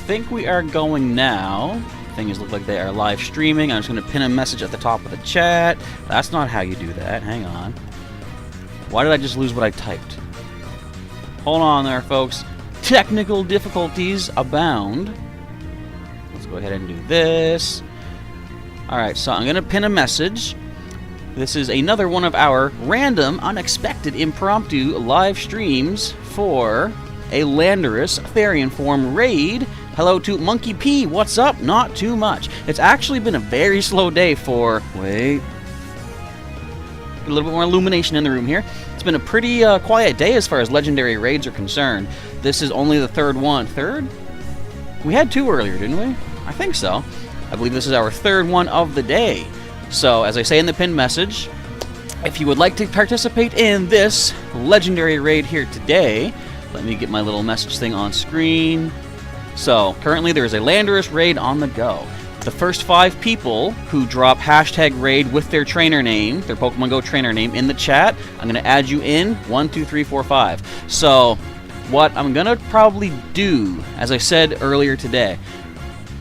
think we are going now. Things look like they are live streaming. I'm just going to pin a message at the top of the chat. That's not how you do that. Hang on. Why did I just lose what I typed? Hold on there, folks. Technical difficulties abound. Let's go ahead and do this. Alright, so I'm going to pin a message. This is another one of our random, unexpected, impromptu live streams for a Landorus Therian forme raid. Hello to Monkey P. What's up? Not too much. It's actually been a very slow day for... Wait. A little bit more illumination in the room here. It's been a pretty quiet day as far as legendary raids are concerned. This is only the third one. Third? We had two earlier, didn't we? I think so. I believe this is our third one of the day. So, as I say in the pinned message, if you would like to participate in this legendary raid here today, let me get my little message thing on screen. So, currently there is a Landorus raid on the go. The first 5 people who drop hashtag raid with their trainer name, their Pokemon Go trainer name, in the chat, I'm going to add you in 1, 2, 3, 4, 5. So, what I'm going to probably do, as I said earlier today,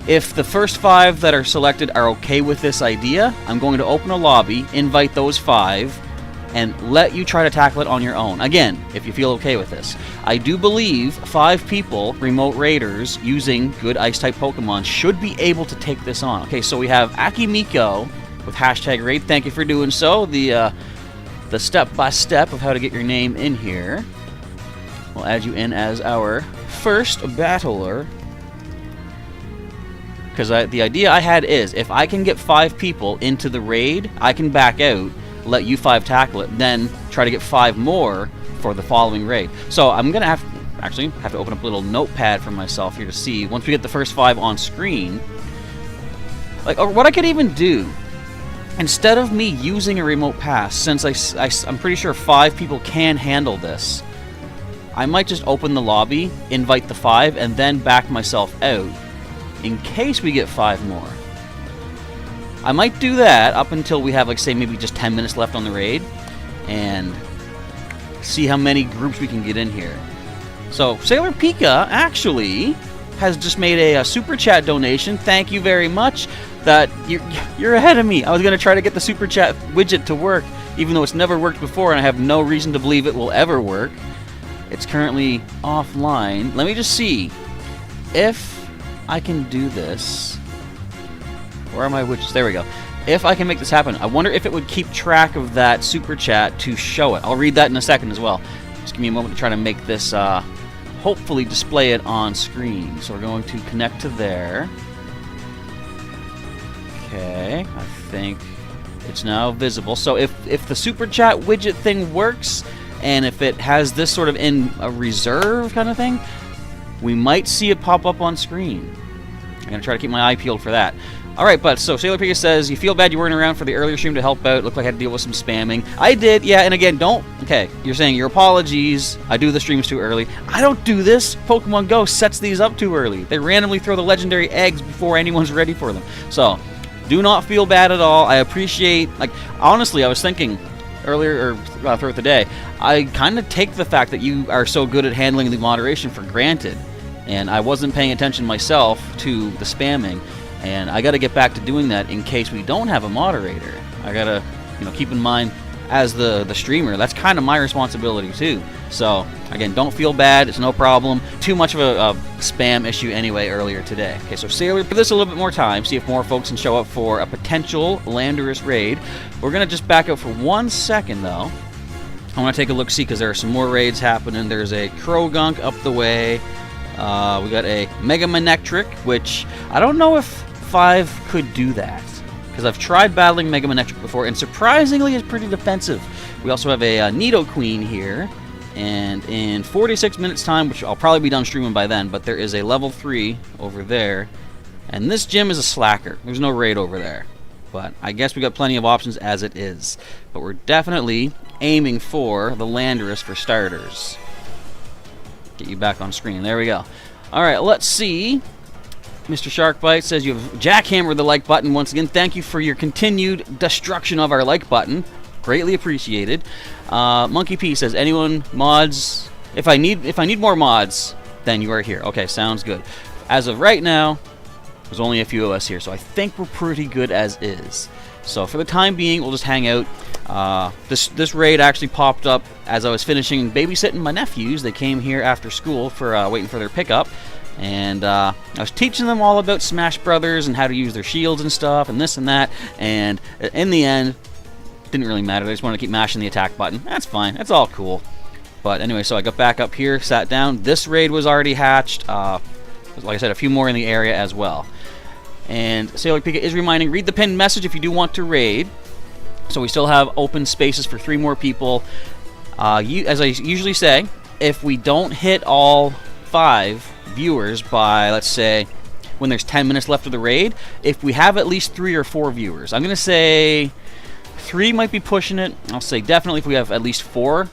if the first 5 that are selected are okay with this idea, I'm going to open a lobby, invite those 5, and let you try to tackle it on your own. Again, if you feel okay with this. I do believe 5 people, remote raiders, using good Ice-type Pokemon should be able to take this on. Okay, so we have Akimiko with hashtag raid. Thank you for doing so. The step-by-step of how to get your name in here. We'll add you in as our first battler. Because the idea I had is, if I can get 5 people into the raid, I can back out, let you 5 tackle it, then try to get 5 more for the following raid. So I'm going to have to open up a little notepad for myself here to see, once we get the first 5 on screen, like, or what I could even do, instead of me using a remote pass, since I'm pretty sure 5 people can handle this, I might just open the lobby, invite the 5, and then back myself out, in case we get 5 more. I might do that up until we have, like, say, maybe just 10 minutes left on the raid, and see how many groups we can get in here. So, Sailor Pika actually has just made a super chat donation. Thank you very much. That you're ahead of me. I was going to try to get the super chat widget to work, even though it's never worked before, and I have no reason to believe it will ever work. It's currently offline. Let me just see if I can do this. Where are my widgets? There we go. If I can make this happen, I wonder if it would keep track of that super chat to show it. I'll read that in a second as well. Just give me a moment to try to make this, hopefully display it on screen. So we're going to connect to there. Okay, I think it's now visible. So if the super chat widget thing works, and if it has this sort of in a reserve kind of thing, we might see it pop up on screen. I'm going to try to keep my eye peeled for that. Alright, but so Sailor Pika says, you feel bad you weren't around for the earlier stream to help out. Looked like I had to deal with some spamming. I did, yeah, and again, don't... Okay, you're saying your apologies. I do the streams too early. I don't do this. Pokemon Go sets these up too early. They randomly throw the legendary eggs before anyone's ready for them. So, do not feel bad at all. I appreciate... Like, honestly, I was thinking earlier, or throughout the day, I kind of take the fact that you are so good at handling the moderation for granted. And I wasn't paying attention myself to the spamming. And I got to get back to doing that in case we don't have a moderator. I got to, keep in mind, as the streamer, that's kind of my responsibility too. So, again, don't feel bad. It's no problem. Too much of a spam issue anyway earlier today. Okay, so Sailor, give this a little bit more time, see if more folks can show up for a potential Landorus raid. We're going to just back out for 1 second, though. I want to take a look, see, because there are some more raids happening. There's a Krogunk up the way. We got a Mega Manectric, which I don't know if 5 could do that, because I've tried battling Mega Manectric before, and surprisingly it's pretty defensive. We also have a Nidoqueen here, and in 46 minutes time, which I'll probably be done streaming by then, but there is a level 3 over there, and this gym is a slacker. There's no raid over there, but I guess we got plenty of options as it is. But we're definitely aiming for the Landorus for starters. Get you back on screen. There we go. Alright, let's see. Mr. Sharkbite says you have jackhammered the like button once again. Thank you for your continued destruction of our like button. Greatly appreciated. Monkey P says, anyone mods? If I need more mods, then you are here. Okay, sounds good. As of right now, there's only a few of us here, so I think we're pretty good as is. So for the time being, we'll just hang out. This raid actually popped up as I was finishing babysitting my nephews. They came here after school for waiting for their pickup, and I was teaching them all about Smash Brothers and how to use their shields and stuff and this and that, and in the end, it didn't really matter. They just wanted to keep mashing the attack button. That's fine. That's all cool. But anyway, so I got back up here, sat down. This raid was already hatched. Like I said, a few more in the area as well. And Sailor Pika is reminding, read the pinned message if you do want to raid. So we still have open spaces for 3 more people. As I usually say, if we don't hit all 5 viewers by, let's say, when there's 10 minutes left of the raid, if we have at least 3 or 4 viewers, I'm going to say 3 might be pushing it. I'll say definitely if we have at least 4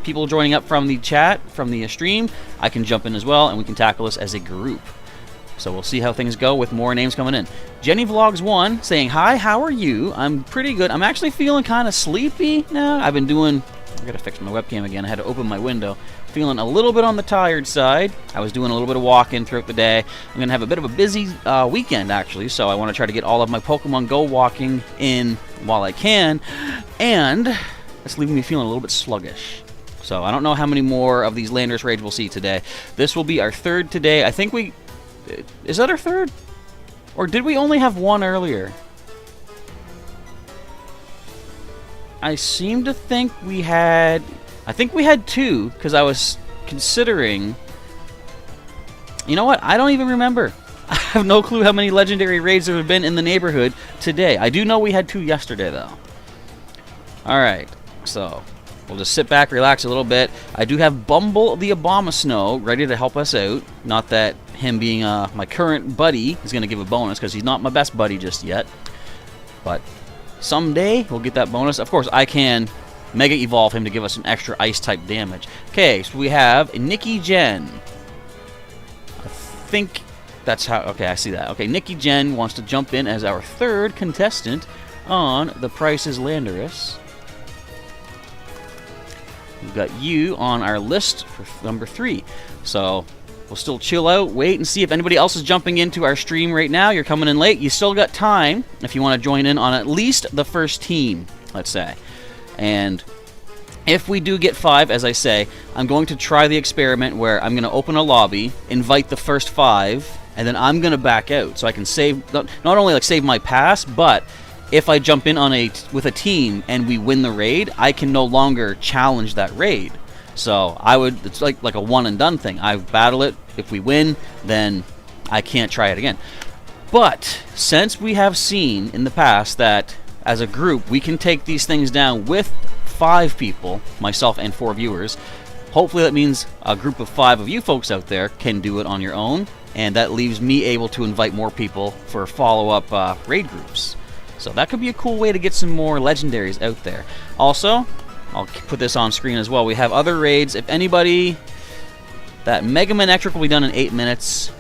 people joining up from the chat, from the stream, I can jump in as well, and we can tackle this as a group. So we'll see how things go with more names coming in. Jenny Vlogs 1 saying, hi, how are you? I'm pretty good. I'm actually feeling kind of sleepy now. I've been doing... I gotta fix my webcam again. I had to open my window. Feeling a little bit on the tired side. I was doing a little bit of walking throughout the day. I'm going to have a bit of a busy weekend, actually, so I want to try to get all of my Pokemon Go walking in while I can. And it's leaving me feeling a little bit sluggish. So I don't know how many more of these Landorus Raids we'll see today. This will be our 3rd today. I think we... Is that our 3rd? Or did we only have 1 earlier? I seem to think we had... I think we had 2, because I was considering... You know what? I don't even remember. I have no clue how many legendary raids there have been in the neighborhood today. I do know we had 2 yesterday, though. Alright, so... We'll just sit back, relax a little bit. I do have Bumble the Abomasnow ready to help us out. Not that him being my current buddy is going to give a bonus, because he's not my best buddy just yet. But someday we'll get that bonus. Of course, I can Mega Evolve him to give us some extra Ice-type damage. Okay, so we have Nikki Jen. I think that's how... Okay, I see that. Okay, Nikki Jen wants to jump in as our 3rd contestant on The Price is Landorus. We've got you on our list for number 3. So we'll still chill out, wait, and see if anybody else is jumping into our stream right now. You're coming in late. You still got time if you want to join in on at least the first team, let's say. And if we do get 5, as I say, I'm going to try the experiment where I'm going to open a lobby, invite the first 5, and then I'm going to back out. So I can save, not only like save my pass, but... if I jump in on with a team and we win the raid, I can no longer challenge that raid. So it's like a one and done thing. I battle it. If we win, then I can't try it again. But since we have seen in the past that as a group we can take these things down with 5 people, myself and 4 viewers, hopefully that means a group of 5 of you folks out there can do it on your own, and that leaves me able to invite more people for follow-up raid groups. So that could be a cool way to get some more legendaries out there. Also, I'll put this on screen as well. We have other raids. If anybody... That Mega Manectric will be done in 8 minutes.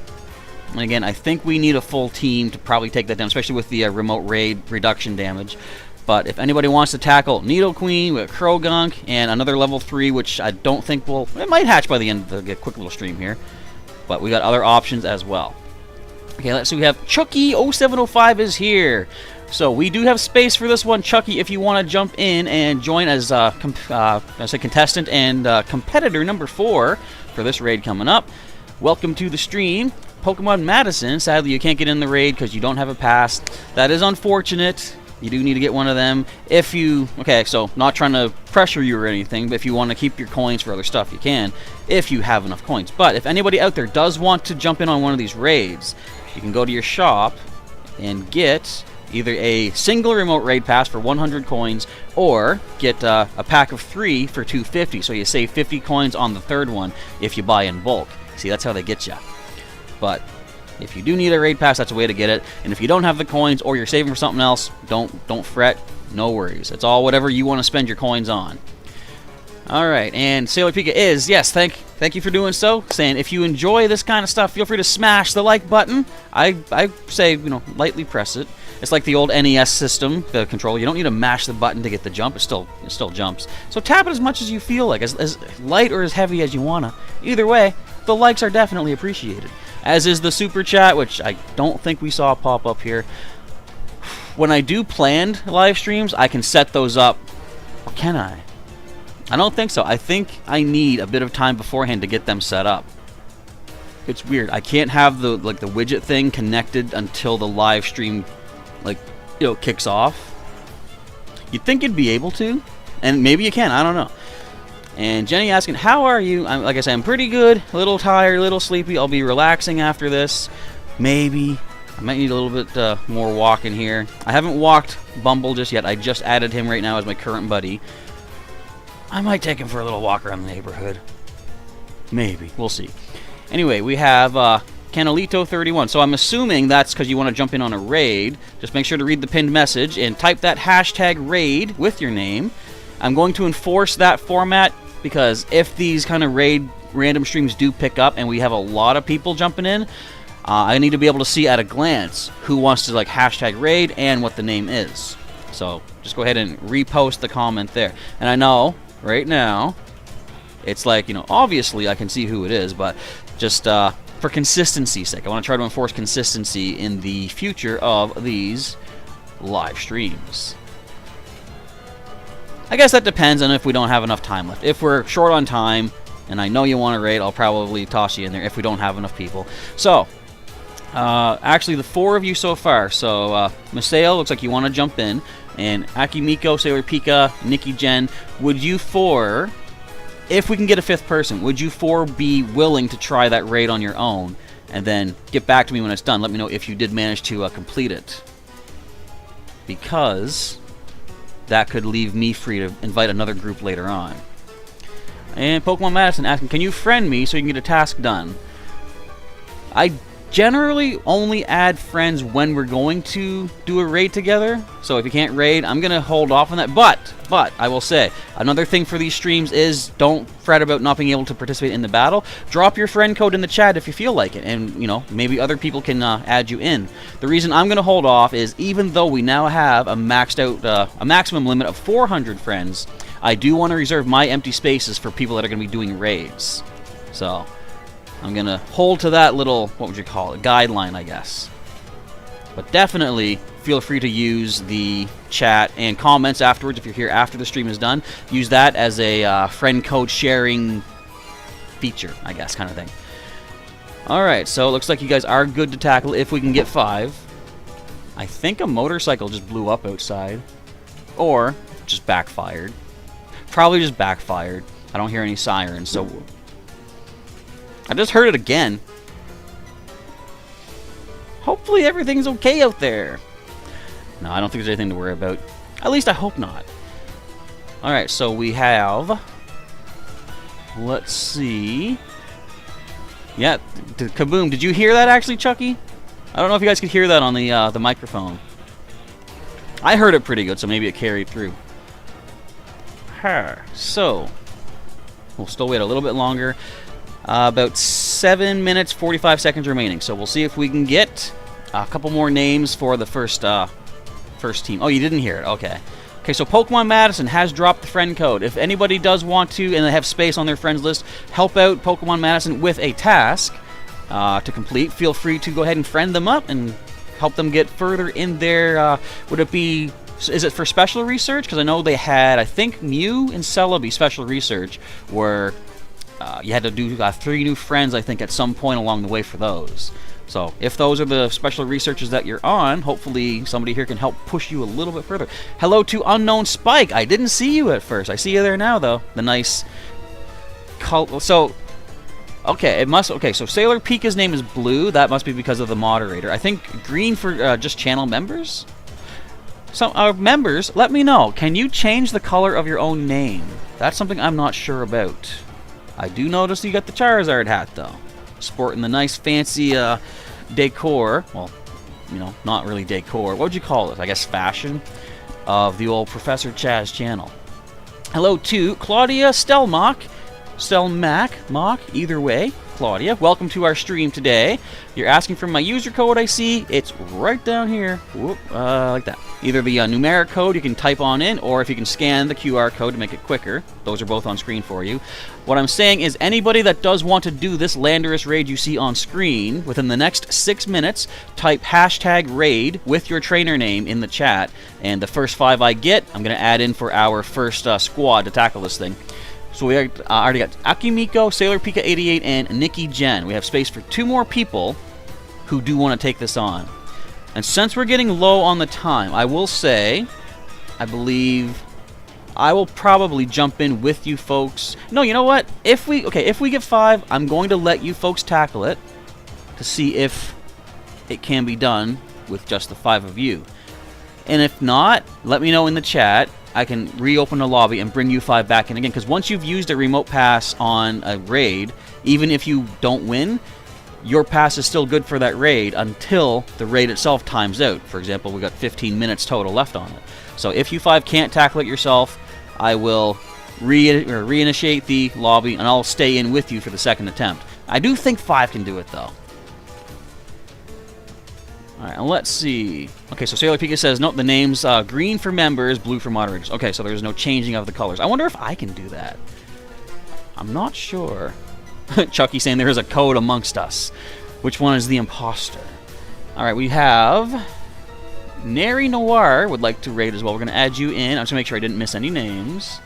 And again, I think we need a full team to probably take that down, especially with the remote raid reduction damage. But if anybody wants to tackle Nidoqueen with Krogunk and another level 3, which I don't think will... It might hatch by the end of the quick little stream here. But we got other options as well. Okay, let's see. We have Chucky0705 is here. So we do have space for this one, Chucky, if you want to jump in and join as a contestant and competitor number 4 for this raid coming up. Welcome to the stream. Pokemon Madison, sadly you can't get in the raid because you don't have a pass. That is unfortunate. You do need to get one of them. If you... Okay, so not trying to pressure you or anything, but if you want to keep your coins for other stuff, you can, if you have enough coins. But if anybody out there does want to jump in on one of these raids, you can go to your shop and get... either a single remote raid pass for 100 coins, or get a pack of 3 for 250. So you save 50 coins on the 3rd one if you buy in bulk. See, that's how they get you. But if you do need a raid pass, that's a way to get it. And if you don't have the coins, or you're saving for something else, don't fret. No worries. It's all whatever you want to spend your coins on. All right, and Sailor Pika is, yes, thank you for doing so, saying if you enjoy this kind of stuff, feel free to smash the like button. I say, lightly press it. It's like the old NES system, the controller. You don't need to mash the button to get the jump. It still jumps. So tap it as much as you feel like, as light or as heavy as you want to. Either way, the likes are definitely appreciated. As is the super chat, which I don't think we saw pop up here. When I do planned live streams, I can set those up. Or can I? I don't think so. I think I need a bit of time beforehand to get them set up. It's weird. I can't have the the widget thing connected until the live stream kicks off. You'd think you'd be able to, and maybe you can. I don't know. And Jenny asking, how are you? Like I said, I'm pretty good. A little tired, a little sleepy. I'll be relaxing after this. Maybe. I might need a little bit more walking here. I haven't walked Bumble just yet. I just added him right now as my current buddy. I might take him for a little walk around the neighborhood. Maybe. We'll see. Anyway, we have Canalito31. So I'm assuming that's because you want to jump in on a raid. Just make sure to read the pinned message and type that hashtag raid with your name. I'm going to enforce that format because if these kind of raid random streams do pick up and we have a lot of people jumping in, I need to be able to see at a glance who wants to hashtag raid and what the name is. So just go ahead and repost the comment there. And I know right now it's obviously I can see who it is, but just for consistency's sake, I want to try to enforce consistency in the future of these live streams. I guess that depends on if we don't have enough time left. If we're short on time, and I know you want to raid, I'll probably toss you in there if we don't have enough people. So, actually the 4 of you so far. So, Maseo, looks like you want to jump in. And Akimiko, Sailor Pika, Nikki Jen, would you 4, if we can get a 5th person, would you 4 be willing to try that raid on your own? And then get back to me when it's done. Let me know if you did manage to complete it. Because that could leave me free to invite another group later on. And Pokemon Madison asking, can you friend me so you can get a task done? I generally only add friends when we're going to do a raid together. So if you can't raid, I'm going to hold off on that. But I will say, another thing for these streams is don't fret about not being able to participate in the battle. Drop your friend code in the chat if you feel like it. And, maybe other people can add you in. The reason I'm going to hold off is even though we now have a maxed out, a maximum limit of 400 friends, I do want to reserve my empty spaces for people that are going to be doing raids. So I'm going to hold to that little, what would you call it, guideline, I guess. But definitely feel free to use the chat and comments afterwards if you're here after the stream is done. Use that as a friend code sharing feature, I guess, kind of thing. Alright, so it looks like you guys are good to tackle if we can get 5. I think a motorcycle just blew up outside. Or just backfired. Probably just backfired. I don't hear any sirens, so I just heard it again. Hopefully everything's okay out there. No, I don't think there's anything to worry about. At least I hope not. Alright, so we have... Let's see... Yeah, kaboom. Did you hear that actually, Chucky? I don't know if you guys could hear that on the microphone. I heard it pretty good, so maybe it carried through. So, we'll still wait a little bit longer. About 7 minutes, 45 seconds remaining. So we'll see if we can get a couple more names for the first team. Oh, you didn't hear it. Okay. Okay, so Pokemon Madison has dropped the friend code. If anybody does want to, and they have space on their friends list, help out Pokemon Madison with a task to complete, feel free to go ahead and friend them up and help them get further in their... would it be... Is it for special research? Because I know they had, I think, Mew and Celebi special research, where you had to do 3 new friends, I think, at some point along the way for those. So, if those are the special researches that you're on, hopefully somebody here can help push you a little bit further. Hello to Unknown Spike. I didn't see you at first. I see you there now, though. The nice... So, okay, it must... Okay, so Sailor Pika's name is blue. That must be because of the moderator. I think green for just channel members? So, members, let me know. Can you change the color of your own name? That's something I'm not sure about. I do notice you got the Charizard hat, though. Sporting the nice, fancy decor. Well, you know, not really decor. What would you call it? I guess fashion of the old Professor Chaz channel. Hello to Claudia Stelmach. Mock, either way. Claudia. Welcome to our stream today. You're asking for my user code, I see. It's right down here. Whoop, like that. Either the numeric code you can type on in, or if you can scan the QR code to make it quicker. Those are both on screen for you. What I'm saying is anybody that does want to do this Landorus Raid you see on screen, within the next 6 minutes, type #raid with your trainer name in the chat. And the first 5 I get, I'm going to add in for our first squad to tackle this thing. So we already got Akimiko, Sailor Pika 88, and Nikki Jen. We have space for 2 more people who do want to take this on. And since we're getting low on the time, I will say, I believe I will probably jump in with you folks. No, you know what? If we get 5, I'm going to let you folks tackle it to see if it can be done with just the 5 of you. And if not, let me know in the chat. I can reopen the lobby and bring you 5 back in again. Because once you've used a remote pass on a raid, even if you don't win, your pass is still good for that raid until the raid itself times out. For example, we got 15 minutes total left on it. So if you 5 can't tackle it yourself, I will reinitiate the lobby and I'll stay in with you for the second attempt. I do think 5 can do it though. Alright, and let's see. Okay, so Sailor Pika says, nope, the name's green for members, blue for moderators. Okay, so there's no changing of the colors. I wonder if I can do that. I'm not sure. Chucky saying there is a code amongst us. Which one is the imposter? Alright, we have Neri Noir would like to raid as well. We're going to add you in. I'm just going to make sure I didn't miss any names.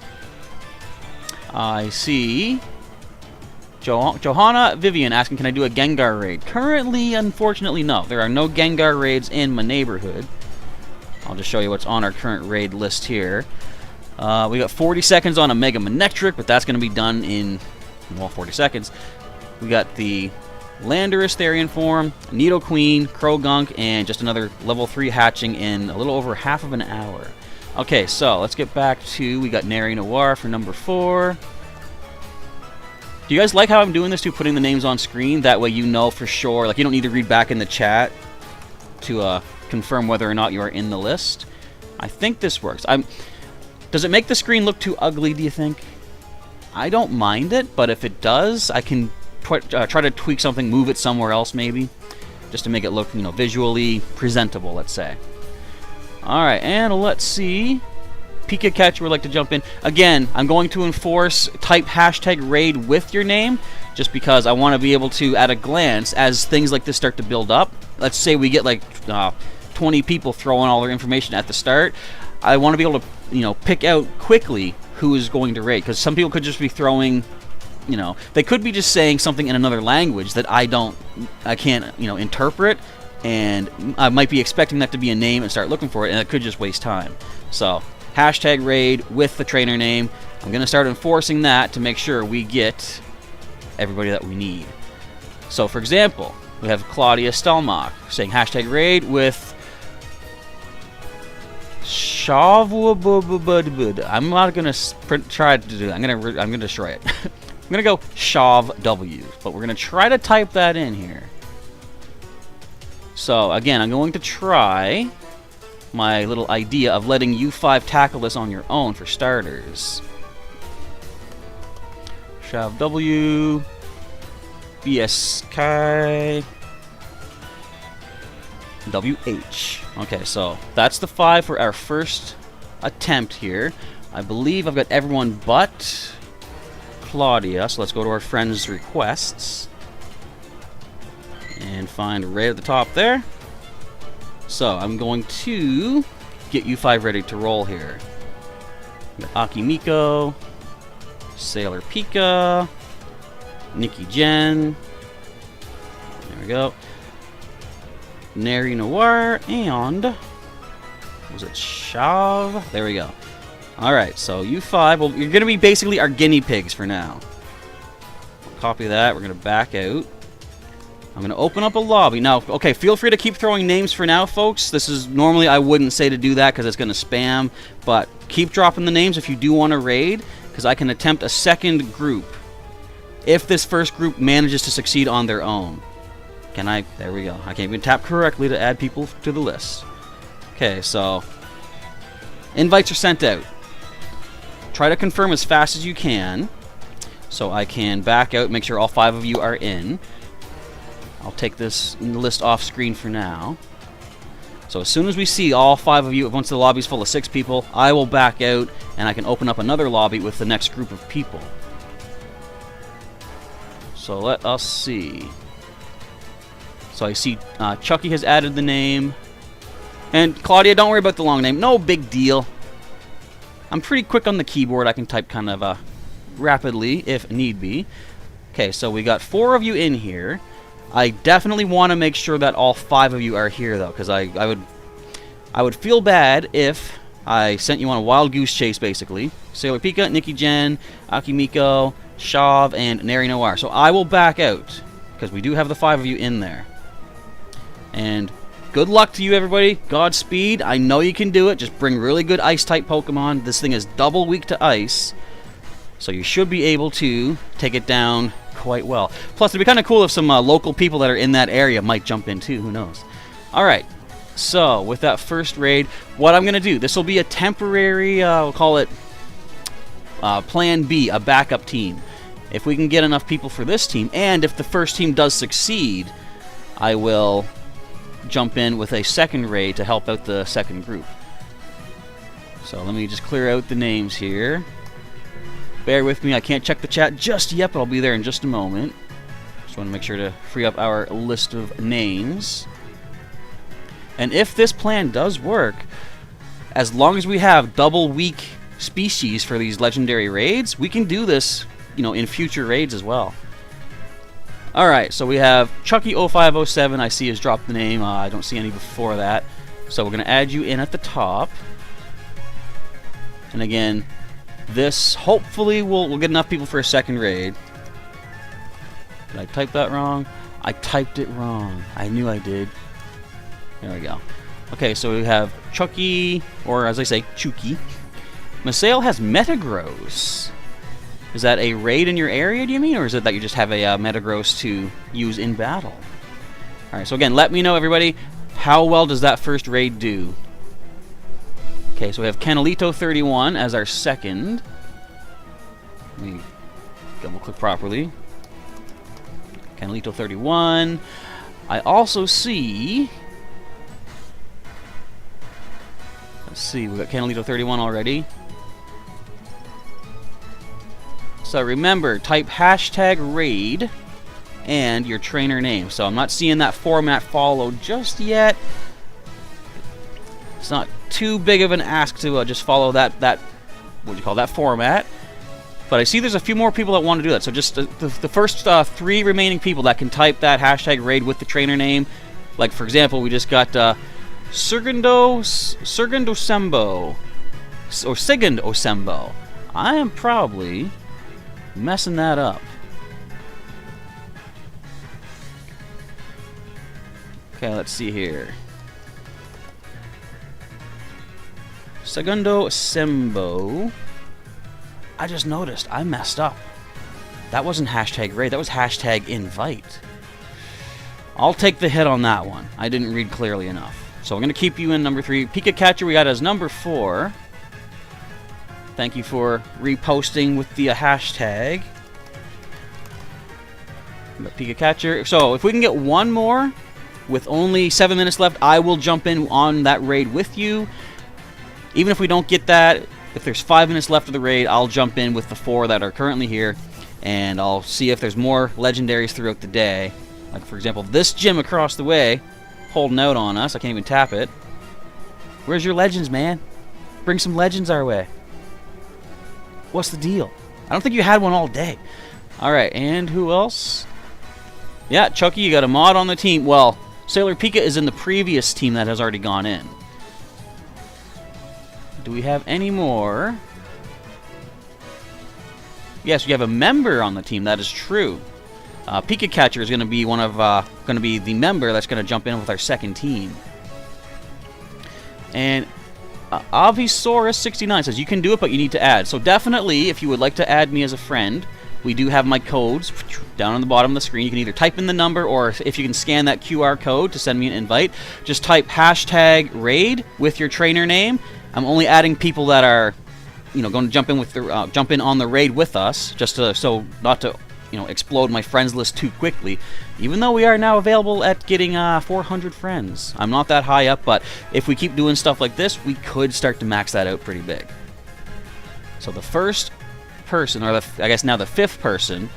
I see Johanna Vivian asking, can I do a Gengar raid? Currently, unfortunately, no. There are no Gengar raids in my neighborhood. I'll just show you what's on our current raid list here. We got 40 seconds on a Mega Manectric, but that's going to be done in, well, 40 seconds. We got the Landorus Therian form, Nidoqueen, Krogunk, and just another level 3 hatching in a little over half of an hour. Okay, so let's get back to, we got Neri Noir for number 4. Do you guys like how I'm doing this too, putting the names on screen? That way you know for sure, like you don't need to read back in the chat to confirm whether or not you are in the list. I think this works. Does it make the screen look too ugly, do you think? I don't mind it, but if it does, I can try to tweak something, move it somewhere else maybe, just to make it look, you know, visually presentable, let's say. Alright, and let's see. Pika Catch would like to jump in. Again, I'm going to enforce type #raid with your name, just because I want to be able to, at a glance, as things like this start to build up, let's say we get like 20 people throwing all their information at the start, I want to be able to, you know, pick out quickly who is going to raid, because some people could just be throwing, you know, they could be just saying something in another language that I can't, you know, interpret, and I might be expecting that to be a name and start looking for it, and it could just waste time. So #raid with the trainer name. I'm going to start enforcing that to make sure we get everybody that we need. So, for example, we have Claudia Stelmach saying #raid with Shavwabububud. I'm not going to try to do that. I'm going to destroy it. I'm going to go Shav W, but we're going to try to type that in here. So, again, I'm going to try my little idea of letting you 5 tackle this on your own for starters. Shav W, BSK, WH. Okay, so that's the 5 for our first attempt here. I believe I've got everyone but Claudia, so let's go to our friends' requests and find right at the top there. So I'm going to get you 5 ready to roll here. Akimiko, Sailor Pika, Nikki Jen, there we go, Neri Noir, and was it Shav? There we go. Alright, so you 5, well, you're going to be basically our guinea pigs for now. Copy that, we're going to back out. I'm going to open up a lobby. Now, okay, feel free to keep throwing names for now, folks. This is, normally I wouldn't say to do that because it's going to spam, but keep dropping the names if you do want to raid, because I can attempt a second group if this first group manages to succeed on their own. Can I? There we go. I can't even tap correctly to add people to the list. Okay, so invites are sent out. Try to confirm as fast as you can. so I can back out, make sure all 5 of you are in. I'll take this list off screen for now. So as soon as we see all 5 of you, once the lobby's full of 6 people, I will back out and I can open up another lobby with the next group of people. So let us see. So I see Chucky has added the name. And Claudia, don't worry about the long name. No big deal. I'm pretty quick on the keyboard. I can type kind of rapidly if need be. Okay, so we got 4 of you in here. I definitely want to make sure that all 5 of you are here, though, because I would feel bad if I sent you on a wild goose chase, basically. Sailor Pika, Nikki Jen, Akimiko, Shav, and Neri Noir. So I will back out, because we do have the 5 of you in there. And good luck to you, everybody. Godspeed. I know you can do it. Just bring really good Ice-type Pokemon. This thing is double weak to Ice, so you should be able to take it down quite well. Plus, it'd be kind of cool if some local people that are in that area might jump in too. Who knows? Alright, so with that first raid, what I'm going to do, this will be a temporary, we'll call it Plan B, a backup team. If we can get enough people for this team, and if the first team does succeed, I will jump in with a second raid to help out the second group. So let me just clear out the names here. Bear with me, I can't check the chat just yet, but I'll be there in just a moment. Just want to make sure to free up our list of names. And if this plan does work, as long as we have double weak species for these legendary raids, we can do this, you know, in future raids as well. Alright, so we have Chucky0507, I see has dropped the name, I don't see any before that. So we're going to add you in at the top. And again, this hopefully we'll get enough people for a second raid. Did I type that wrong? I typed it wrong. I knew I did. There we go. Okay, so we have Chucky, or as I say, Chuki. Masail has Metagross. Is that a raid in your area, do you mean? Or is it that you just have a Metagross to use in battle? Alright, so again, let me know, everybody, how well does that first raid do? Okay, so we have Canalito31 as our second. Let me double-click properly. Canalito31. I also see... Let's see, we got Canalito31 already. So remember, type #raid and your trainer name. So I'm not seeing that format followed just yet. It's not too big of an ask to just follow that what do you call that format. But I see there's a few more people that want to do that. So just the first 3 remaining people that can type that #raid with the trainer name. Like for example, we just got Sigund Osembo. I am probably messing that up. Okay, let's see here. Segundo Sembo. I just noticed I messed up. That wasn't #raid, that was #invite. I'll take the hit on that one. I didn't read clearly enough. So we're going to keep you in number 3. Pikachu we got as number 4. Thank you for reposting with the hashtag. Pikachu. So if we can get one more with only 7 minutes left, I will jump in on that raid with you. Even if we don't get that, if there's 5 minutes left of the raid, I'll jump in with the 4 that are currently here, and I'll see if there's more legendaries throughout the day. Like, for example, this gym across the way, holding out on us. I can't even tap it. Where's your legends, man? Bring some legends our way. What's the deal? I don't think you had one all day. Alright, and who else? Yeah, Chucky, you got a mod on the team. Well, Sailor Pika is in the previous team that has already gone in. Do we have any more? Yes, we have a member on the team. That is true. Pikachu is going to be going to be the member that's going to jump in with our second team. And Avisaurus69 says you can do it, but you need to add. So definitely, if you would like to add me as a friend, we do have my codes down on the bottom of the screen. You can either type in the number, or if you can scan that QR code to send me an invite, just type #raid with your trainer name. I'm only adding people that are going to jump in on the raid with us, just so not to explode my friends list too quickly. Even though we are now available at getting 400 friends, I'm not that high up, but if we keep doing stuff like this, we could start to max that out pretty big. So the first person, or I guess now the fifth person,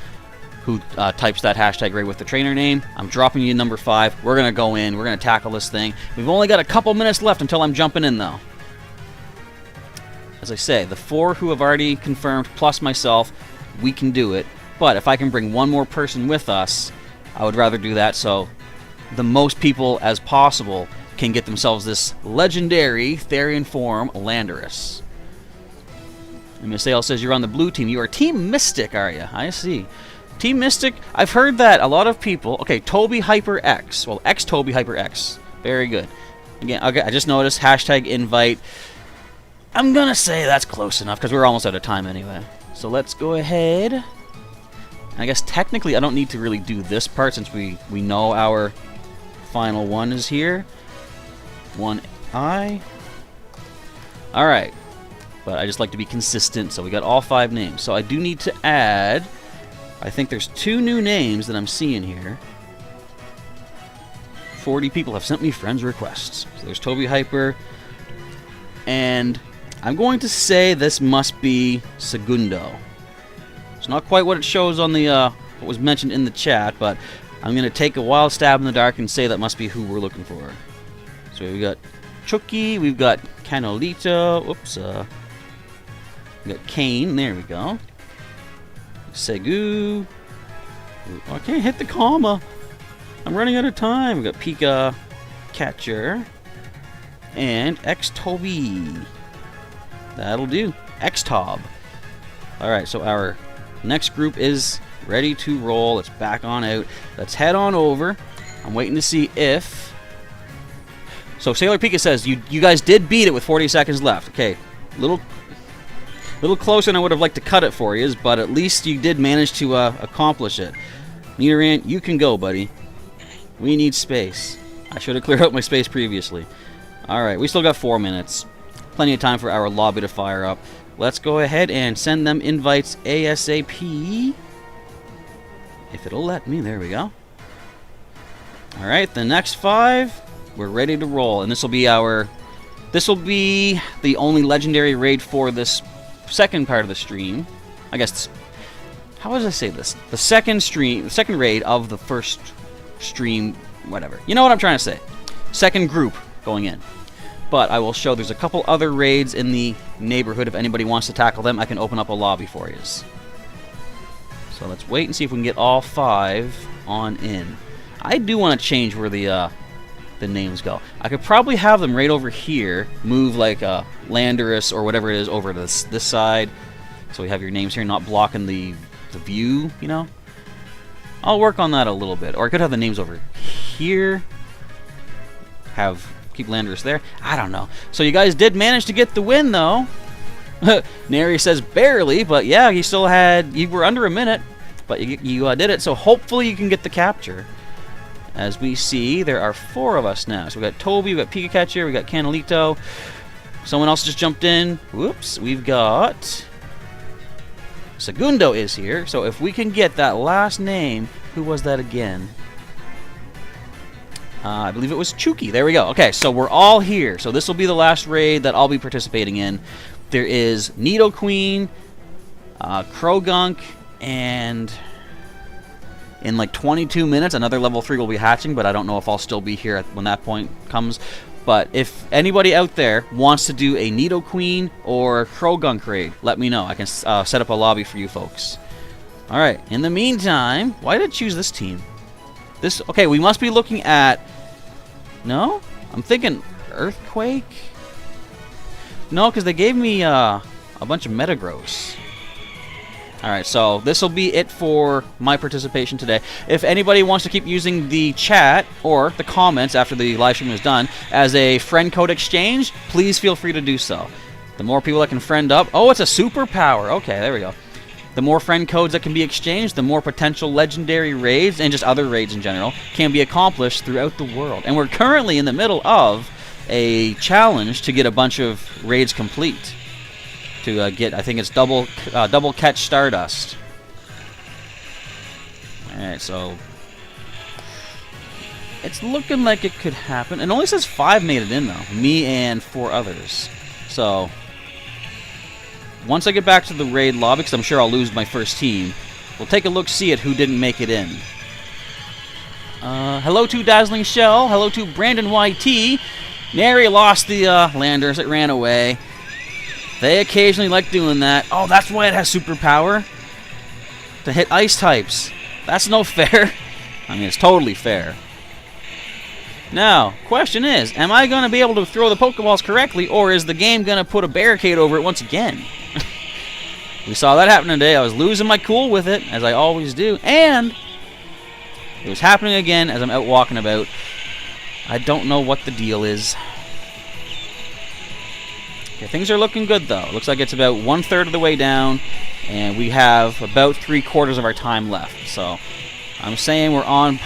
who types that hashtag raid with the trainer name, I'm dropping you number 5. We're gonna go in. We're gonna tackle this thing. We've only got a couple minutes left until I'm jumping in, though. As I say, the 4 who have already confirmed, plus myself, we can do it. But if I can bring one more person with us, I would rather do that so the most people as possible can get themselves this legendary Therian form, Landorus. And Miss Ale says you're on the blue team. You are Team Mystic, are you? I see. Team Mystic, I've heard that a lot of people... Okay, Toby Hyper X. Well, Toby Hyper X. Very good. Again, okay, I just noticed hashtag invite. I'm gonna say that's close enough because we're almost out of time anyway. So let's go ahead. I guess technically I don't need to really do this part since we know our final one is here. 1I. Alright. But I just like to be consistent, so we got all 5 names. So I do need to add... I think there's 2 new names that I'm seeing here. 40 people have sent me friends requests. So there's Toby Hyper. And I'm going to say this must be Segundo. It's not quite what it shows on the what was mentioned in the chat, but I'm going to take a wild stab in the dark and say that must be who we're looking for. So we've got Chucky, we've got Canolito, we got Kane, there we go. Segu. Ooh, I can't hit the comma. I'm running out of time. We got Pika Catcher and X-Toby. That'll do. X-Tob. Alright, so our next group is ready to roll. It's back on out. Let's head on over. I'm waiting to see if... So Sailor Pika says, you guys did beat it with 40 seconds left. Okay, little closer than I would have liked to cut it for you, but at least you did manage to accomplish it. Nidoran, you can go, buddy. We need space. I should have cleared out my space previously. Alright, we still got 4 minutes. Plenty of time for our lobby to fire up. Let's go ahead and send them invites ASAP. If it'll let me, there we go. Alright, the next 5, we're ready to roll. And this will be the only legendary raid for this second part of the stream. I guess, how would I say this? The second raid of the first stream, whatever. You know what I'm trying to say. Second group going in. But I will show there's a couple other raids in the neighborhood. If anybody wants to tackle them, I can open up a lobby for you. So let's wait and see if we can get all 5 on in. I do want to change where the names go. I could probably have them right over here, move like Landorus or whatever it is over to this side, so we have your names here, not blocking the view, you know? I'll work on that a little bit. Or I could have the names over here, keep Landorus there. I don't know. So you guys did manage to get the win, though. Neri says barely, but yeah, you were under a minute, but you did it, so hopefully you can get the capture. As we see, there are 4 of us now. So we got Toby, we got Pika Catcher, we got Canolito. Someone else just jumped in. Whoops, we've got... Segundo is here. So if we can get that last name, who was that again? I believe it was Chucky. There we go. Okay, so we're all here. So this will be the last raid that I'll be participating in. There is Nidoqueen, Krogunk, and... in like 22 minutes, another level 3 will be hatching, but I don't know if I'll still be here when that point comes. But if anybody out there wants to do a Nidoqueen or Krogunk raid, let me know. I can set up a lobby for you folks. Alright, in the meantime, why did I choose this team? Okay, we must be looking at... No? I'm thinking Earthquake? No, because they gave me a bunch of Metagross. Alright, so this will be it for my participation today. If anybody wants to keep using the chat or the comments after the live stream is done as a friend code exchange, please feel free to do so. The more people that can friend up... Oh, it's a superpower. Okay, there we go. The more friend codes that can be exchanged, the more potential legendary raids, and just other raids in general, can be accomplished throughout the world. And we're currently in the middle of a challenge to get a bunch of raids complete. to get, I think it's double catch Stardust. Alright, so it's looking like it could happen. It only says 5 made it in, though. Me and 4 others. So once I get back to the raid lobby, because I'm sure I'll lose my first team, we'll take a look-see at who didn't make it in. Hello to Dazzling Shell. Hello to Brandon YT. Nary lost the Landorus. It ran away. They occasionally like doing that. Oh, that's why it has superpower. To hit ice types. That's no fair. I mean, it's totally fair. Now, question is, am I going to be able to throw the Pokeballs correctly, or is the game going to put a barricade over it once again? We saw that happen today. I was losing my cool with it, as I always do, and it was happening again as I'm out walking about. I don't know what the deal is. Okay, things are looking good, though. Looks like it's about 1/3 of the way down, and we have about 3/4 of our time left. So I'm saying we're on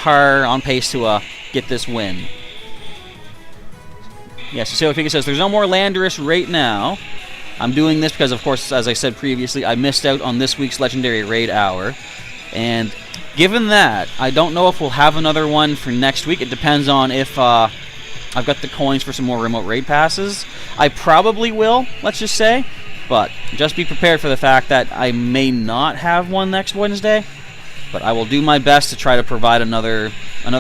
pace to get this win. Yes, so Pika says, there's no more Landorus right now. I'm doing this because, of course, as I said previously, I missed out on this week's Legendary Raid Hour. And given that, I don't know if we'll have another one for next week. It depends on if I've got the coins for some more Remote Raid passes. I probably will, let's just say. But just be prepared for the fact that I may not have one next Wednesday. But I will do my best to try to provide another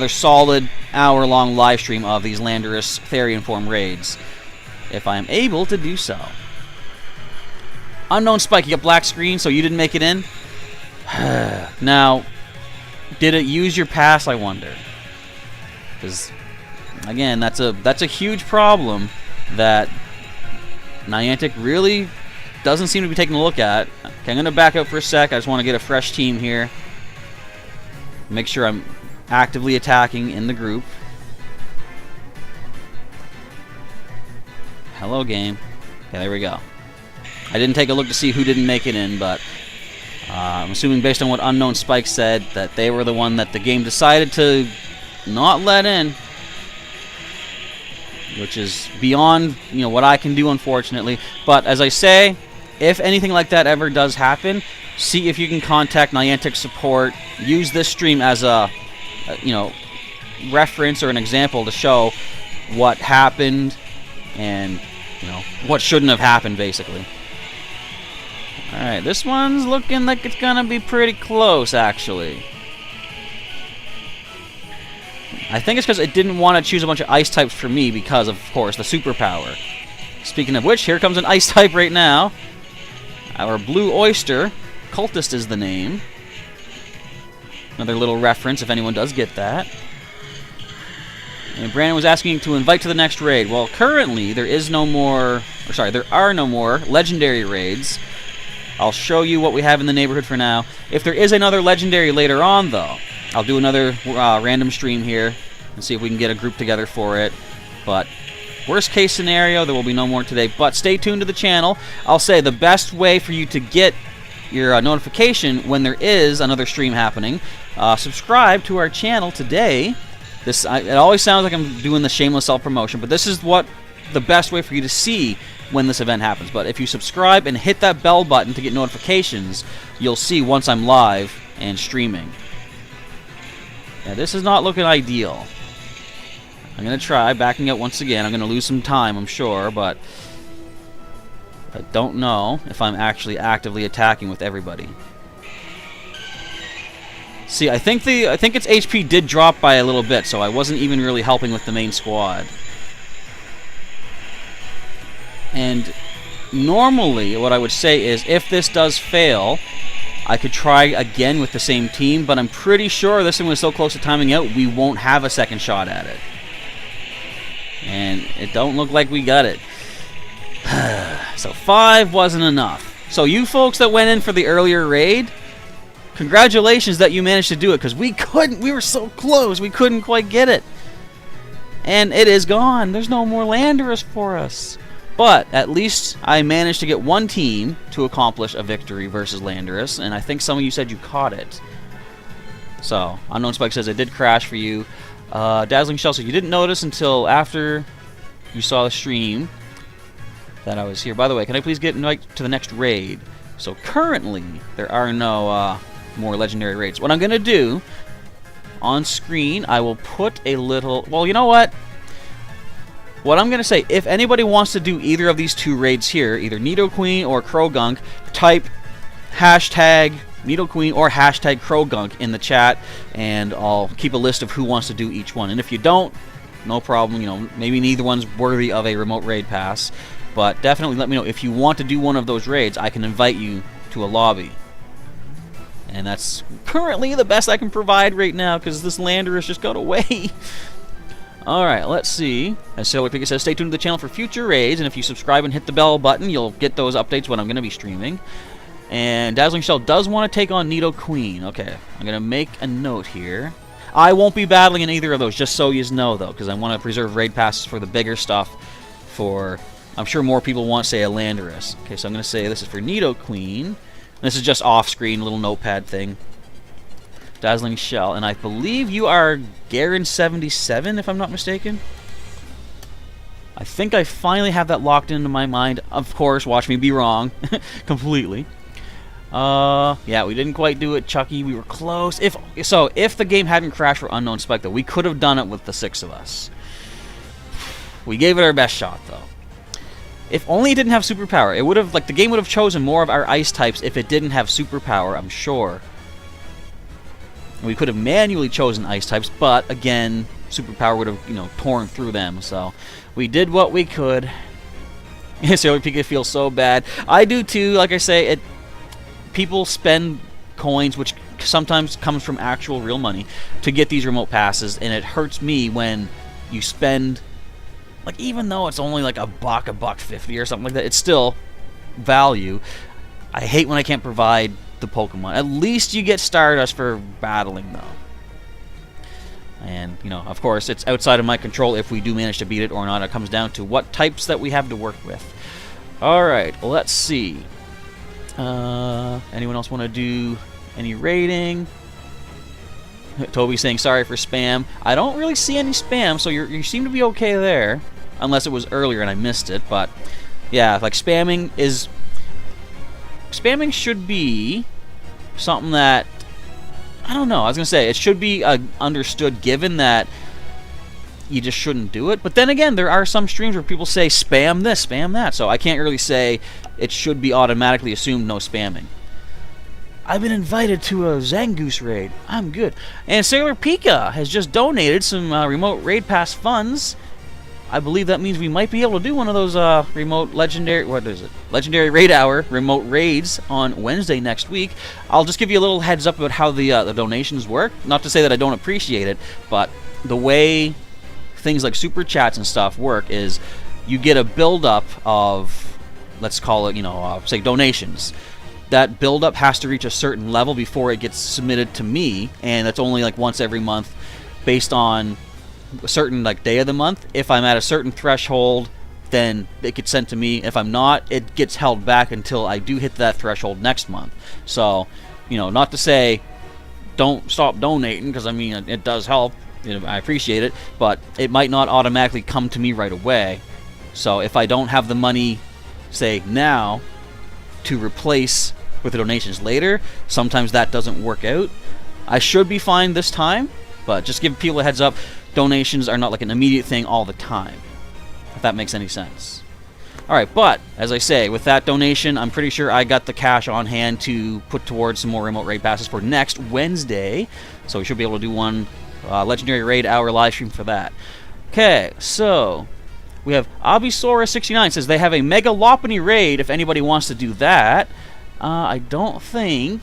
solid hour-long live stream of these Landorus Therian form raids, if I am able to do so. Unknown Spike, you got black screen, so you didn't make it in? Now, did it use your pass, I wonder? Because, again, that's a huge problem that Niantic really doesn't seem to be taking a look at. Okay, I'm going to back out for a sec. I just want to get a fresh team here. Make sure I'm actively attacking in the group. Hello, game. Okay, there we go. I didn't take a look to see who didn't make it in, but I'm assuming based on what Unknown Spike said that they were the one that the game decided to not let in, which is beyond what I can do, unfortunately. But as I say, if anything like that ever does happen, see if you can contact Niantic support. Use this stream as a reference or an example to show what happened and what shouldn't have happened, basically. Alright, this one's looking like it's gonna be pretty close, actually. I think it's because it didn't want to choose a bunch of ice types for me because, of course, the superpower. Speaking of which, here comes an ice type right now. Our Blue Oyster. Cultist is the name. Another little reference if anyone does get that. And Brandon was asking to invite to the next raid. Well, currently there are no more legendary raids. I'll show you what we have in the neighborhood for now. If there is another legendary later on, though, I'll do another random stream here and see if we can get a group together for it. But worst case scenario, there will be no more today. But stay tuned to the channel. I'll say the best way for you to get your notification when there is another stream happening, subscribe to our channel today. It always sounds like I'm doing the shameless self-promotion, but this is what the best way for you to see when this event happens. But if you subscribe and hit that bell button to get notifications, you'll see once I'm live and streaming. Yeah, this is not looking ideal. I'm going to try backing out once again. I'm going to lose some time, I'm sure, but I don't know if I'm actually actively attacking with everybody. See, I think its HP did drop by a little bit, so I wasn't even really helping with the main squad. And normally, what I would say is, if this does fail, I could try again with the same team, but I'm pretty sure this one was so close to timing out, we won't have a second shot at it. And it don't look like we got it. So 5 wasn't enough. So you folks that went in for the earlier raid, congratulations that you managed to do it, because we were so close, we couldn't quite get it. And it is gone. There's no more Landorus for us. But at least I managed to get one team to accomplish a victory versus Landorus, and I think some of you said you caught it. So, Unknown Spike says it did crash for you. Dazzling Shell says you didn't notice until after you saw the stream. that I was here. By the way, can I please get invited to the next raid? So currently, there are no more legendary raids. What I'm going to do, on screen, I will put a little... Well, you know what? What I'm going to say, if anybody wants to do either of these two raids here, either Nidoqueen or Krogunk, type hashtag Nidoqueen or hashtag Krogunk in the chat, and I'll keep a list of who wants to do each one. And if you don't, no problem. You know, maybe neither one's worthy of a remote raid pass, but definitely let me know if you want to do one of those raids. I can invite you to a lobby. And that's currently the best I can provide right now, because this Landorus just got away. Alright, let's see. As Sailor Pika says, stay tuned to the channel for future raids, and if you subscribe and hit the bell button, you'll get those updates when I'm going to be streaming. And Dazzling Shell does want to take on Nidoqueen. Okay, I'm going to make a note here. I won't be battling in either of those, just so you know, though, because I want to preserve raid passes for the bigger stuff for... I'm sure more people want, say, a Landorus. Okay, so I'm going to say this is for Nidoqueen. This is just off-screen, little notepad thing. Dazzling Shell, and I believe you are Garen77, if I'm not mistaken. I think I finally have that locked into my mind. Of course, watch me be wrong. Completely. Yeah, we didn't quite do it, Chucky. We were close. If the game hadn't crashed for Unknown Spike, though, we could have done it with the 6 of us. We gave it our best shot, though. If only it didn't have superpower, it would have, like, the game would have chosen more of our ice types if it didn't have superpower, I'm sure. We could have manually chosen ice types, but again, superpower would have, you know, torn through them. So we did what we could. Sailor Pika feels so bad. I do too. Like I say, people spend coins, which sometimes comes from actual real money, to get these remote passes, and it hurts me when you spend. Like, even though it's only like $1.50 or something like that, it's still value. I hate when I can't provide the Pokemon. At least you get Stardust for battling, though. And, you know, of course, it's outside of my control if we do manage to beat it or not. It comes down to what types that we have to work with. Alright, let's see. Anyone else want to do any raiding? Toby saying sorry for spam. I don't really see any spam, so you seem to be okay there. Unless it was earlier and I missed it, but yeah, like spamming should be something that, I don't know, I was going to say, it should be understood, given that you just shouldn't do it. But then again, there are some streams where people say spam this, spam that, so I can't really say it should be automatically assumed no spamming. I've been invited to a Zangoose raid. I'm good. And Sailor Pika has just donated some remote raid pass funds. I believe that means we might be able to do one of those remote legendary... What is it? Legendary Raid Hour remote raids on Wednesday next week. I'll just give you a little heads up about how the donations work. Not to say that I don't appreciate it, but the way things like super chats and stuff work is you get a build-up of, let's call it, you know, say donations. That build-up has to reach a certain level before it gets submitted to me, and that's only like once every month based on a certain like day of the month. If I'm at a certain threshold, then it gets sent to me. If I'm not, it gets held back until I do hit that threshold next month. So, you know, not to say don't stop donating, because I mean it does help. You know, I appreciate it, but it might not automatically come to me right away. So if I don't have the money, say now, to replace with the donations later, sometimes that doesn't work out. I should be fine this time, but just give people a heads up, donations are not like an immediate thing all the time, if that makes any sense. Alright, but, as I say, with that donation, I'm pretty sure I got the cash on hand to put towards some more remote raid passes for next Wednesday, so we should be able to do one Legendary Raid Hour live stream for that. Okay, so we have Abisaurus69 says they have a Megalopony raid if anybody wants to do that. I don't think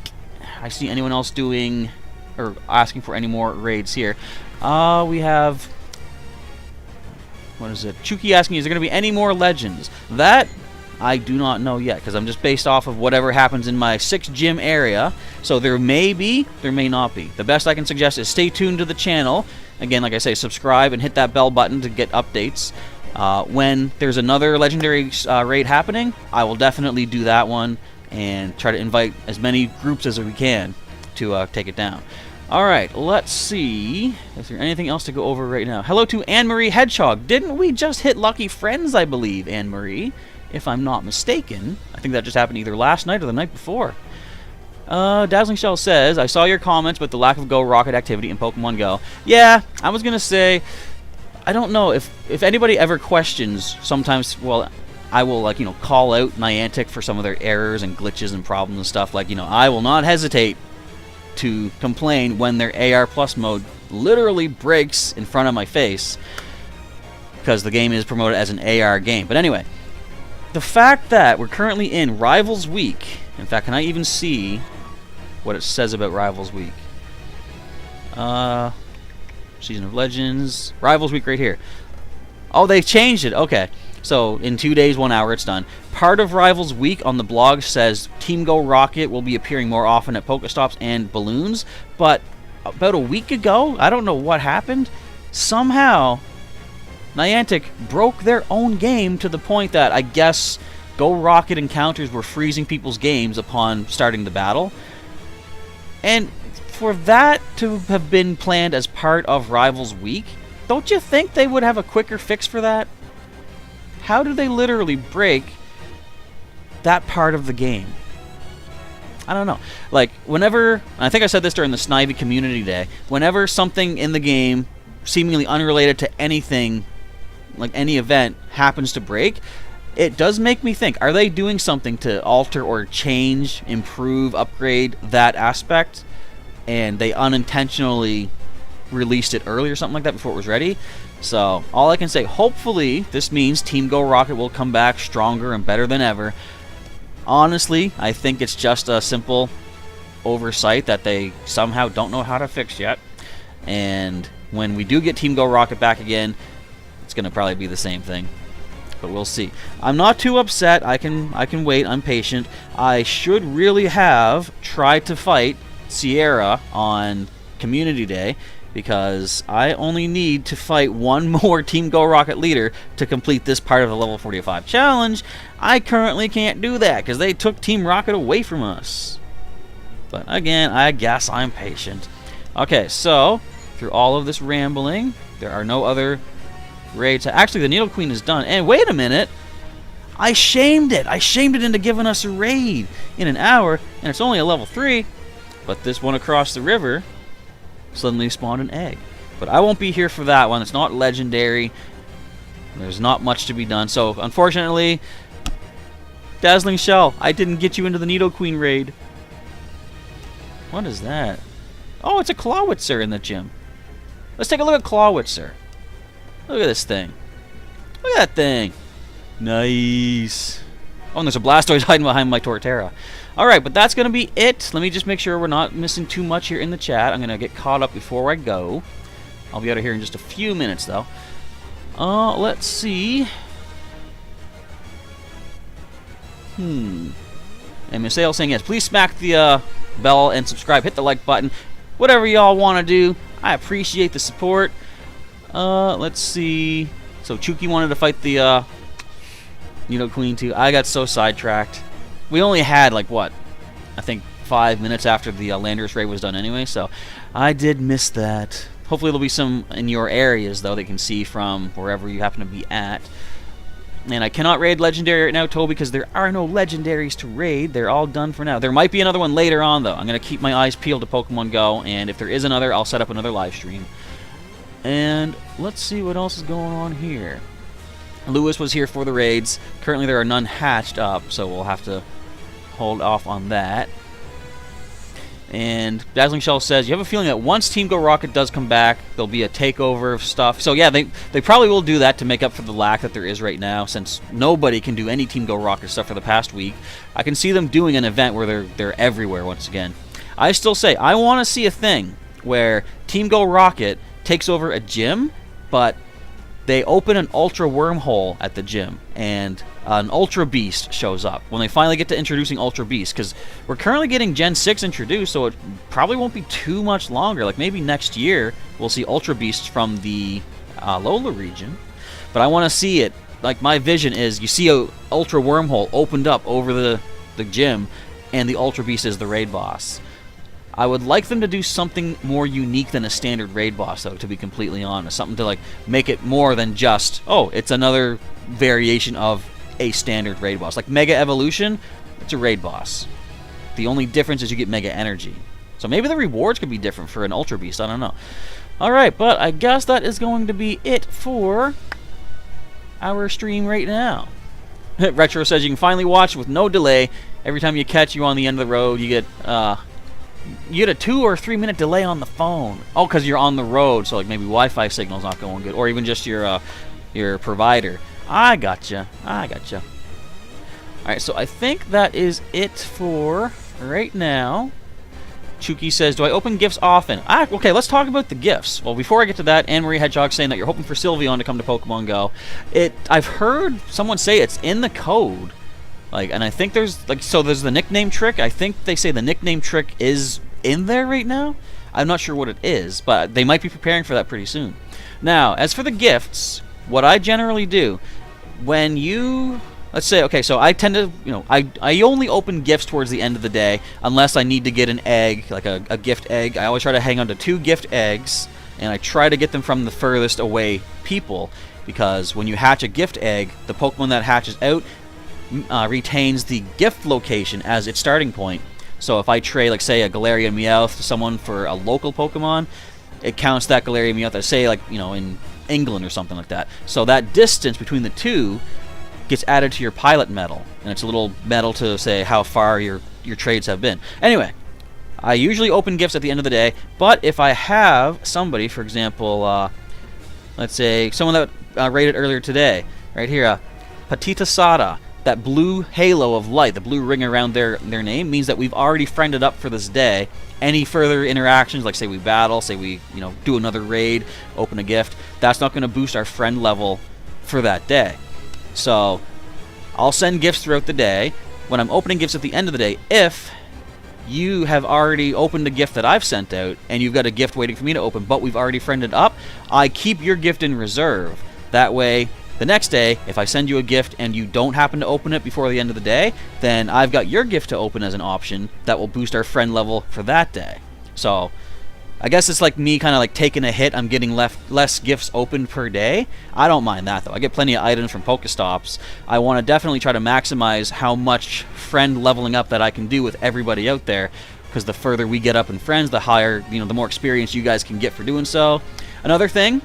I see anyone else doing or asking for any more raids here. We have, what is it? Chuki asking, is there going to be any more legends? That I do not know yet, because I'm just based off of whatever happens in my 6 gym area. So there may be, there may not be. The best I can suggest is stay tuned to the channel. Again, like I say, subscribe and hit that bell button to get updates. When there's another legendary raid happening, I will definitely do that one and try to invite as many groups as we can to take it down. Alright, let's see. Is there anything else to go over right now? Hello to Anne-Marie Hedgehog. Didn't we just hit Lucky Friends, I believe, Anne-Marie? if I'm not mistaken. I think that just happened either last night or the night before. Dazzling Shell says, I saw your comments about the lack of Go Rocket activity in Pokemon Go. Yeah, I was going to say, I don't know if anybody ever questions, sometimes, well, I will, like, you know, call out Niantic for some of their errors and glitches and problems and stuff. Like, you know, I will not hesitate to complain when their AR Plus mode literally breaks in front of my face, because the game is promoted as an AR game. But anyway, the fact that we're currently in Rivals Week, in fact, can I even see what it says about Rivals Week? Season of Legends, Rivals Week right here. Oh, they changed it. Okay. So, in 2 days, 1 hour, it's done. Part of Rivals Week on the blog says Team Go Rocket will be appearing more often at Pokestops and Balloons, but about a week ago, I don't know what happened, somehow Niantic broke their own game to the point that I guess Go Rocket encounters were freezing people's games upon starting the battle. And for that to have been planned as part of Rivals Week, don't you think they would have a quicker fix for that? How do they literally break that part of the game? I don't know. Like, whenever, I think I said this during the Snivy Community Day, whenever something in the game, seemingly unrelated to anything, like any event, happens to break, it does make me think, are they doing something to alter or change, improve, upgrade that aspect, and they unintentionally released it early or something like that before it was ready? So, all I can say, hopefully, this means Team Go Rocket will come back stronger and better than ever. Honestly, I think it's just a simple oversight that they somehow don't know how to fix yet. And when we do get Team Go Rocket back again, it's going to probably be the same thing. But we'll see. I'm not too upset. I can wait. I'm patient. I should really have tried to fight Sierra on Community Day, because I only need to fight one more Team Go Rocket leader to complete this part of the level 45 challenge. I currently can't do that because they took Team Rocket away from us. But again, I guess I'm patient. Okay, so through all of this rambling, there are no other raids. Actually, the Needle Queen is done. And wait a minute, I shamed it. I shamed it into giving us a raid in an hour, and it's only a level 3. But this one across the river suddenly spawned an egg. But I won't be here for that one. It's not legendary. There's not much to be done. So, unfortunately, Dazzling Shell, I didn't get you into the Needle Queen raid. What is that? Oh, it's a Clawitzer in the gym. Let's take a look at Clawitzer. Look at this thing. Look at that thing. Nice. Oh, and there's a Blastoise hiding behind my Torterra. Alright, but that's going to be it. Let me just make sure we're not missing too much here in the chat. I'm going to get caught up before I go. I'll be out of here in just a few minutes, though. Let's see. And Misael saying yes. Please smack the bell and subscribe. Hit the like button. Whatever y'all want to do. I appreciate the support. Let's see. So Chuki wanted to fight the Needle Queen too. I got so sidetracked. We only had, like, what? I think 5 minutes after the Landorus Raid was done anyway, so I did miss that. Hopefully there'll be some in your areas, though, they can see from wherever you happen to be at. And I cannot raid Legendary right now, Toby, because there are no Legendaries to raid. They're all done for now. There might be another one later on, though. I'm going to keep my eyes peeled to Pokemon Go, and if there is another, I'll set up another live stream. And let's see what else is going on here. Lewis was here for the raids. Currently there are none hatched up, so we'll have to hold off on that. And Dazzling Shell says, you have a feeling that once Team Go Rocket does come back, there'll be a takeover of stuff. So yeah, they probably will do that to make up for the lack that there is right now, since nobody can do any Team Go Rocket stuff for the past week. I can see them doing an event where they're everywhere once again. I still say, I want to see a thing where Team Go Rocket takes over a gym, but they open an Ultra Wormhole at the gym, and an Ultra Beast shows up when they finally get to introducing Ultra Beast, because we're currently getting Gen 6 introduced, so it probably won't be too much longer. Like, maybe next year we'll see Ultra Beasts from the Alola region, but I want to see it. Like, my vision is you see a Ultra Wormhole opened up over the gym, and the Ultra Beast is the raid boss. I would like them to do something more unique than a standard raid boss, though, to be completely honest. Something to, like, make it more than just, oh, it's another variation of a standard raid boss. Like Mega Evolution, it's a raid boss. The only difference is you get Mega Energy. So maybe the rewards could be different for an Ultra Beast, I don't know. Alright, but I guess that is going to be it for our stream right now. Retro says you can finally watch with no delay. Every time you catch you on the end of the road, you get a 2 or 3 minute delay on the phone. Oh, because you're on the road, so like maybe Wi-Fi signal's not going good, or even just your provider. I gotcha. All right, so I think that is it for right now. Chuki says, do I open gifts often? Okay, let's talk about the gifts. Well, before I get to that, Anne-Marie Hedgehog saying that you're hoping for Sylveon to come to Pokemon Go. I've heard someone say it's in the code. Like, and I think there's the nickname trick. I think they say the nickname trick is in there right now. I'm not sure what it is, but they might be preparing for that pretty soon. Now, as for the gifts, what I generally do, when you... Let's say, okay, so I tend to, I only open gifts towards the end of the day unless I need to get an egg, like a gift egg. I always try to hang on to 2 gift eggs, and I try to get them from the furthest away people, because when you hatch a gift egg, the Pokemon that hatches out retains the gift location as its starting point. So if I trade, like, say, a Galarian Meowth to someone for a local Pokemon, it counts that Galarian Meowth as, say, like, in England or something like that. So that distance between the two gets added to your pilot medal, and it's a little medal to say how far your trades have been. Anyway, I usually open gifts at the end of the day, but if I have somebody, for example, let's say someone that raided earlier today, right here, Patita Sada, that blue halo of light, the blue ring around their name, means that we've already friended up for this day. Any further interactions, like say we battle, say we do another raid, open a gift, that's not going to boost our friend level for that day. So I'll send gifts throughout the day. When I'm opening gifts at the end of the day, if you have already opened a gift that I've sent out and you've got a gift waiting for me to open, but we've already friended up, I keep your gift in reserve. That way, the next day, if I send you a gift and you don't happen to open it before the end of the day, then I've got your gift to open as an option that will boost our friend level for that day. So I guess it's like me kind of like taking a hit. I'm getting less gifts opened per day. I don't mind that, though. I get plenty of items from Pokestops. I want to definitely try to maximize how much friend leveling up that I can do with everybody out there, because the further we get up in friends, the higher, the more experience you guys can get for doing so. Another thing,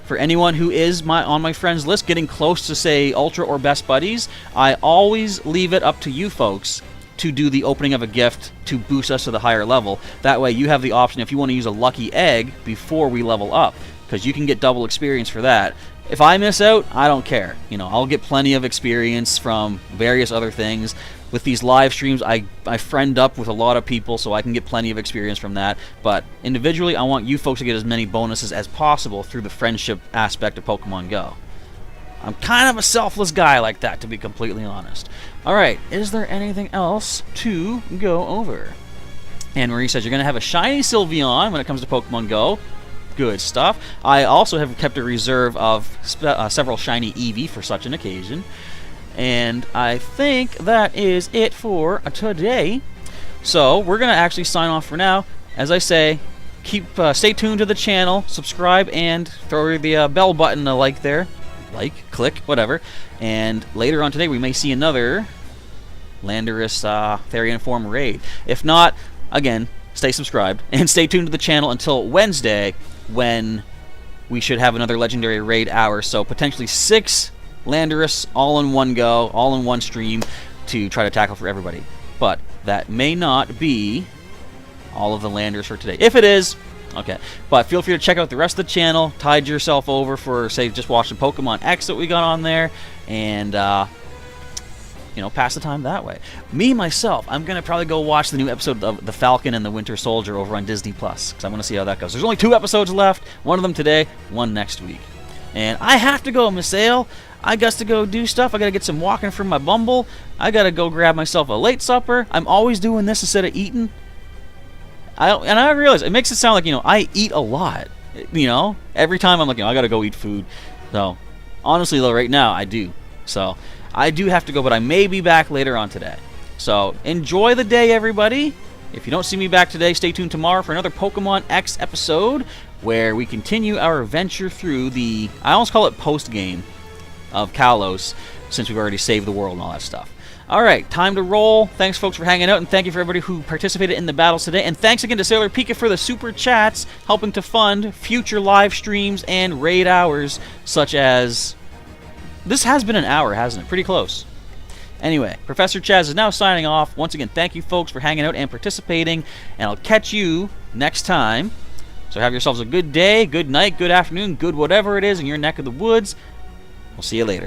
for anyone who is on my friends list, getting close to, say, Ultra or Best Buddies, I always leave it up to you folks to do the opening of a gift to boost us to the higher level. That way you have the option if you want to use a lucky egg before we level up, because you can get double experience for that. If I miss out, I don't care. I'll get plenty of experience from various other things. With these live streams, I friend up with a lot of people, so I can get plenty of experience from that. But individually, I want you folks to get as many bonuses as possible through the friendship aspect of Pokemon Go. I'm kind of a selfless guy like that, to be completely honest. Alright, is there anything else to go over? Anne-Marie says you're going to have a shiny Sylveon when it comes to Pokemon Go. Good stuff. I also have kept a reserve of several shiny Eevee for such an occasion. And I think that is it for today. So we're going to actually sign off for now. As I say, stay tuned to the channel, subscribe, and throw the bell button a like there. Click, whatever. And later on today, we may see another Landorus Therian forme raid. If not, again, stay subscribed and stay tuned to the channel until Wednesday, when we should have another legendary raid hour. So potentially 6 Landorus all in one go, all in one stream, to try to tackle for everybody. But that may not be all of the Landorus for today. If it is, okay. But feel free to check out the rest of the channel. Tide yourself over for, say, just watching Pokemon X that we got on there, and pass the time that way. Me, myself, I'm going to probably go watch the new episode of The Falcon and the Winter Soldier over on Disney+, because I want to see how that goes. There's only 2 episodes left, one of them today, one next week. And I have to go, Miss Ale. I got to go do stuff. I got to get some walking from my bumble. I got to go grab myself a late supper. I'm always doing this instead of eating. And I realize it makes it sound like, I eat a lot. Every time I'm like, I got to go eat food. So, honestly, though, right now, I do. So, I do have to go, but I may be back later on today. So, enjoy the day, everybody. If you don't see me back today, stay tuned tomorrow for another Pokemon X episode, where we continue our venture through I almost call it post-game, of Kalos, since we've already saved the world and all that stuff. Alright, time to roll. Thanks, folks, for hanging out, and thank you for everybody who participated in the battles today. And thanks again to Sailor Pika for the super chats, helping to fund future live streams and raid hours, such as... This has been an hour, hasn't it? Pretty close. Anyway, Professor Chaz is now signing off. Once again, thank you, folks, for hanging out and participating, and I'll catch you next time. So have yourselves a good day, good night, good afternoon, good whatever it is in your neck of the woods. We'll see you later.